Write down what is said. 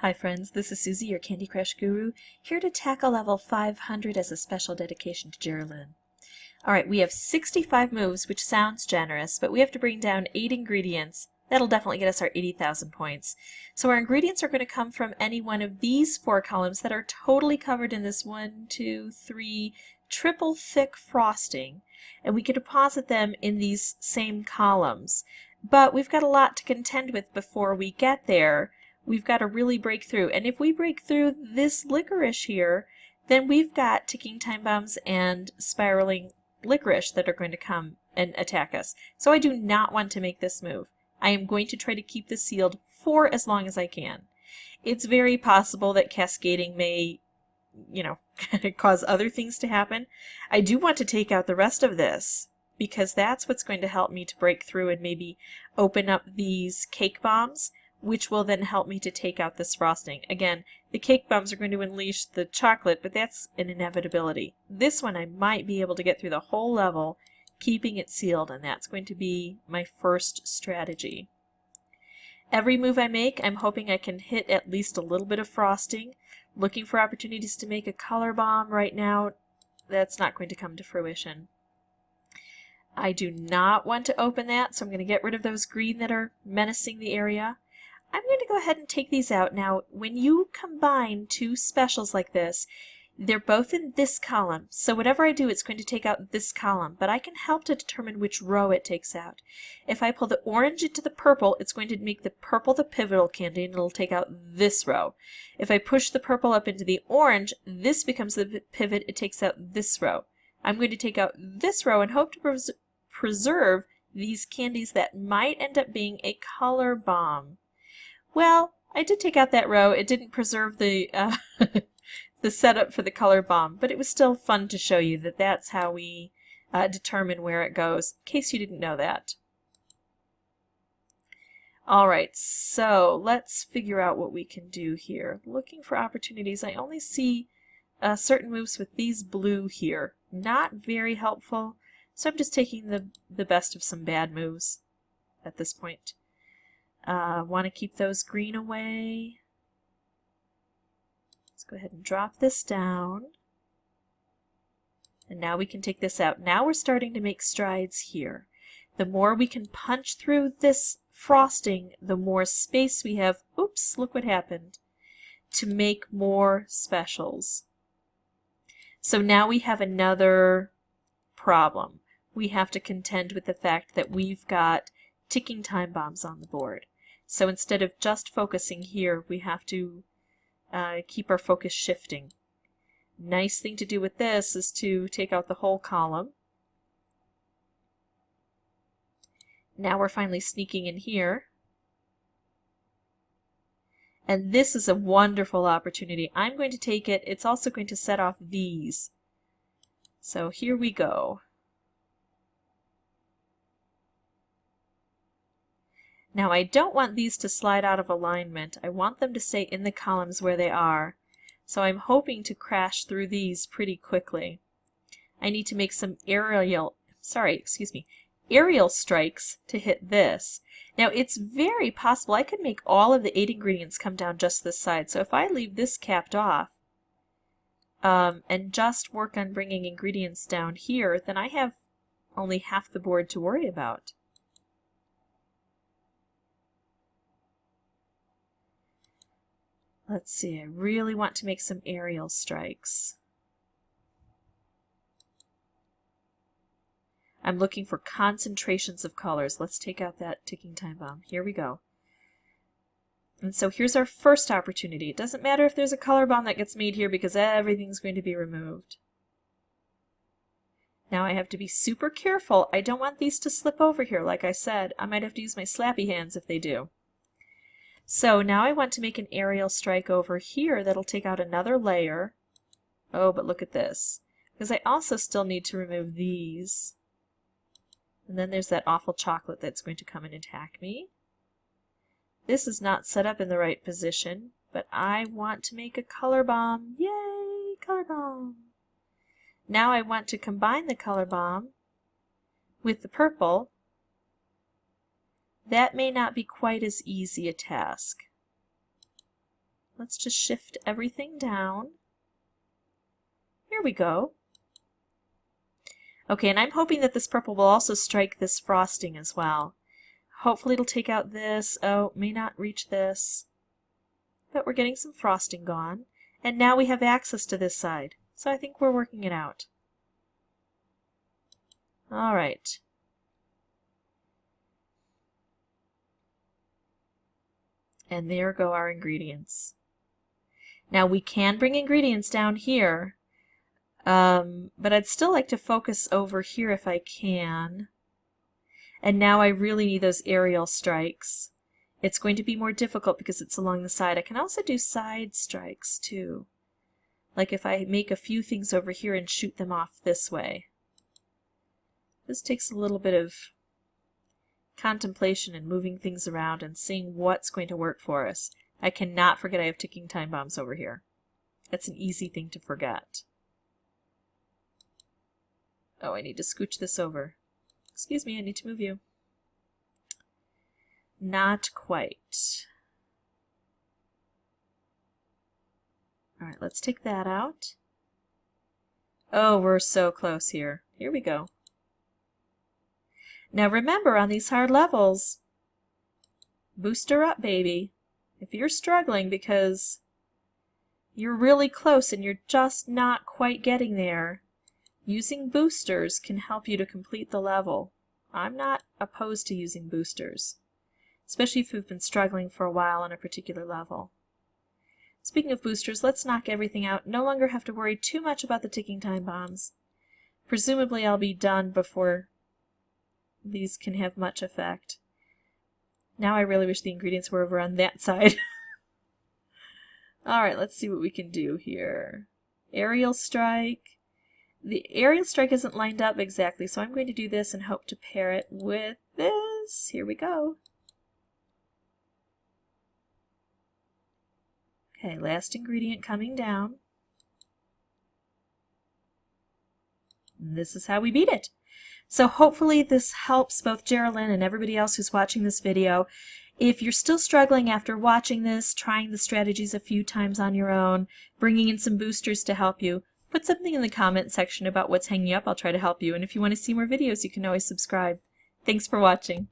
Hi friends, this is Susie, your Candy Crush Guru, here to tackle level 500 as a special dedication to Jeralyn. Alright, we have 65 moves, which sounds generous, but we have to bring down 8 ingredients. That'll definitely get us our 80,000 points. So our ingredients are going to come from any one of these 4 columns that are totally covered in this 1, 2, 3 triple thick frosting, and we can deposit them in these same columns. But we've got a lot to contend with before we get there. We've got to really break through. And if we break through this licorice here, then we've got ticking time bombs and spiraling licorice that are going to come and attack us. So I do not want to make this move. I am going to try to keep this sealed for as long as I can. It's very possible that cascading may, cause other things to happen. I do want to take out the rest of this because that's what's going to help me to break through and maybe open up these cake bombs, which will then help me to take out this frosting. Again, the cake bombs are going to unleash the chocolate, but that's an inevitability. This one I might be able to get through the whole level, keeping it sealed, and that's going to be my first strategy. Every move I make, I'm hoping I can hit at least a little bit of frosting. Looking for opportunities to make a color bomb right now, that's not going to come to fruition. I do not want to open that, so I'm going to get rid of those green that are menacing the area. I'm going to go ahead and take these out. Now, when you combine 2 specials like this, they're both in this column. So whatever I do, it's going to take out this column, but I can help to determine which row it takes out. If I pull the orange into the purple, it's going to make the purple the pivotal candy, and it'll take out this row. If I push the purple up into the orange, this becomes the pivot, it takes out this row. I'm going to take out this row and hope to preserve these candies that might end up being a color bomb. Well, I did take out that row. It didn't preserve the the setup for the color bomb, but it was still fun to show you that that's how we determine where it goes, in case you didn't know that. Alright, so let's figure out what we can do here. Looking for opportunities. I only see certain moves with these blue here. Not very helpful, so I'm just taking the best of some bad moves at this point. Want to keep those green away. Let's go ahead and drop this down. And now we can take this out. Now we're starting to make strides here. The more we can punch through this frosting, the more space we have, oops, look what happened, to make more specials. So now we have another problem. We have to contend with the fact that we've got ticking time bombs on the board. So instead of just focusing here, we have to keep our focus shifting. Nice thing to do with this is to take out the whole column. Now we're finally sneaking in here. And this is a wonderful opportunity. I'm going to take it. It's also going to set off these. So here we go. Now I don't want these to slide out of alignment. I want them to stay in the columns where they are. So I'm hoping to crash through these pretty quickly. I need to make some aerial strikes to hit this. Now it's very possible I could make all of the 8 ingredients come down just this side. So if I leave this capped off and just work on bringing ingredients down here, then I have only half the board to worry about. Let's see, I really want to make some aerial strikes. I'm looking for concentrations of colors. Let's take out that ticking time bomb. Here we go. And so here's our first opportunity. It doesn't matter if there's a color bomb that gets made here because everything's going to be removed. Now I have to be super careful. I don't want these to slip over here. Like I said, I might have to use my slappy hands if they do. So now I want to make an aerial strike over here that'll take out another layer. Oh, but look at this. Because I also still need to remove these. And then there's that awful chocolate that's going to come and attack me. This is not set up in the right position, but I want to make a color bomb. Yay, color bomb! Now I want to combine the color bomb with the purple. That may not be quite as easy a task. let's just shift everything down. Here we go. Okay, and I'm hoping that this purple will also strike this frosting as well. Hopefully it'll take out this. Oh, may not reach this. But we're getting some frosting gone. And now we have access to this side. So I think we're working it out. All right. And there go our ingredients. Now we can bring ingredients down here, but I'd still like to focus over here if I can. And now I really need those aerial strikes. It's going to be more difficult because it's along the side. I can also do side strikes too. Like if I make a few things over here and shoot them off this way. This takes a little bit of contemplation and moving things around and seeing what's going to work for us. I cannot forget I have ticking time bombs over here. That's an easy thing to forget. Oh, I need to scooch this over. Excuse me, I need to move you. Not quite. Alright, let's take that out. Oh, we're so close here. Here we go. Now remember, on these hard levels, booster up, baby. If you're struggling because you're really close and you're just not quite getting there, using boosters can help you to complete the level. I'm not opposed to using boosters, especially if you've been struggling for a while on a particular level. Speaking of boosters, let's knock everything out. No longer have to worry too much about the ticking time bombs. Presumably I'll be done before these can have much effect. Now I really wish the ingredients were over on that side. Alright, let's see what we can do here. Aerial strike. The aerial strike isn't lined up exactly, so I'm going to do this and hope to pair it with this. Here we go. Okay, last ingredient coming down. And this is how we beat it. So hopefully this helps both Geraldine and everybody else who's watching this video. If you're still struggling after watching this, trying the strategies a few times on your own, bringing in some boosters to help you, put something in the comment section about what's hanging up. I'll try to help you. And if you want to see more videos, you can always subscribe. Thanks for watching.